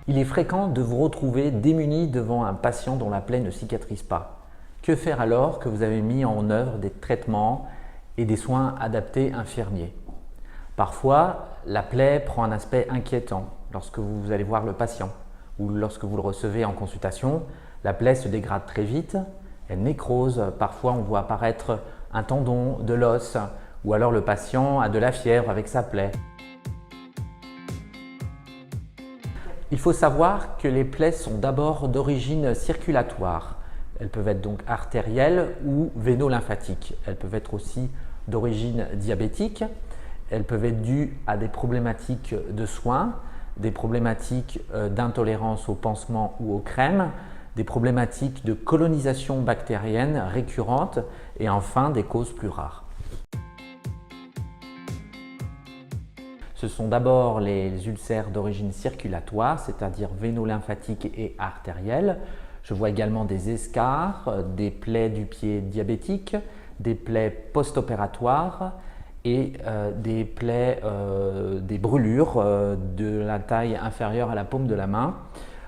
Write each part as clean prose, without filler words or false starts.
Il est fréquent de vous retrouver démuni devant un patient dont la plaie ne cicatrise pas. Que faire alors que vous avez mis en œuvre des traitements et des soins adaptés infirmiers? Parfois, la plaie prend un aspect inquiétant lorsque vous allez voir le patient ou lorsque vous le recevez en consultation. La plaie se dégrade très vite, elle nécrose, parfois on voit apparaître un tendon, de l'os ou alors le patient a de la fièvre avec sa plaie. Il faut savoir que les plaies sont d'abord d'origine circulatoire. Elles peuvent être donc artérielles ou véno-lymphatiques. Elles peuvent être aussi d'origine diabétique. Elles peuvent être dues à des problématiques de soins, des problématiques d'intolérance aux pansements ou aux crèmes, des problématiques de colonisation bactérienne récurrentes et enfin des causes plus rares. Ce sont d'abord les ulcères d'origine circulatoire, c'est-à-dire véno-lymphatiques et artérielles. Je vois également des escarres, des plaies du pied diabétique, des plaies post-opératoires et des plaies, des brûlures de la taille inférieure à la paume de la main,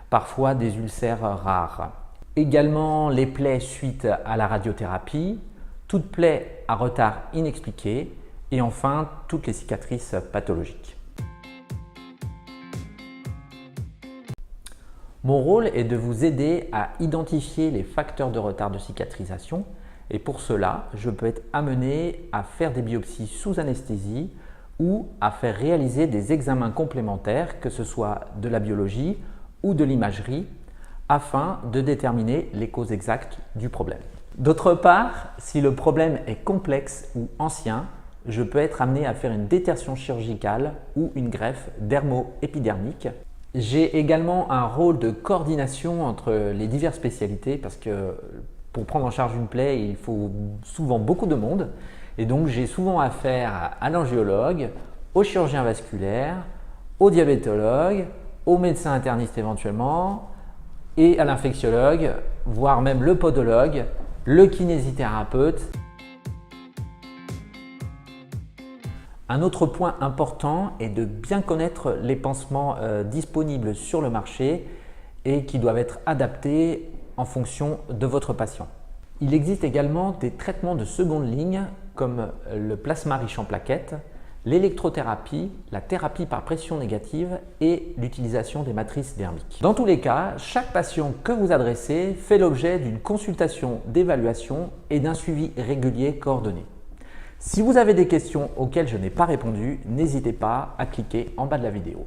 parfois des ulcères rares. Également les plaies suite à la radiothérapie, toute plaie à retard inexpliqué et enfin toutes les cicatrices pathologiques. Mon rôle est de vous aider à identifier les facteurs de retard de cicatrisation et pour cela, je peux être amené à faire des biopsies sous anesthésie ou à faire réaliser des examens complémentaires, que ce soit de la biologie ou de l'imagerie, afin de déterminer les causes exactes du problème. D'autre part, si le problème est complexe ou ancien, je peux être amené à faire une détertion chirurgicale ou une greffe dermo-épidermique. J'ai également un rôle de coordination entre les diverses spécialités parce que pour prendre en charge une plaie, il faut souvent beaucoup de monde et donc j'ai souvent affaire à l'angiologue, au chirurgien vasculaire, au diabétologue, au médecin interniste éventuellement et à l'infectiologue, voire même le podologue, le kinésithérapeute. Un autre point important est de bien connaître les pansements disponibles sur le marché et qui doivent être adaptés en fonction de votre patient. Il existe également des traitements de seconde ligne comme le plasma riche en plaquettes, l'électrothérapie, la thérapie par pression négative et l'utilisation des matrices dermiques. Dans tous les cas, chaque patient que vous adressez fait l'objet d'une consultation d'évaluation et d'un suivi régulier coordonné. Si vous avez des questions auxquelles je n'ai pas répondu, n'hésitez pas à cliquer en bas de la vidéo.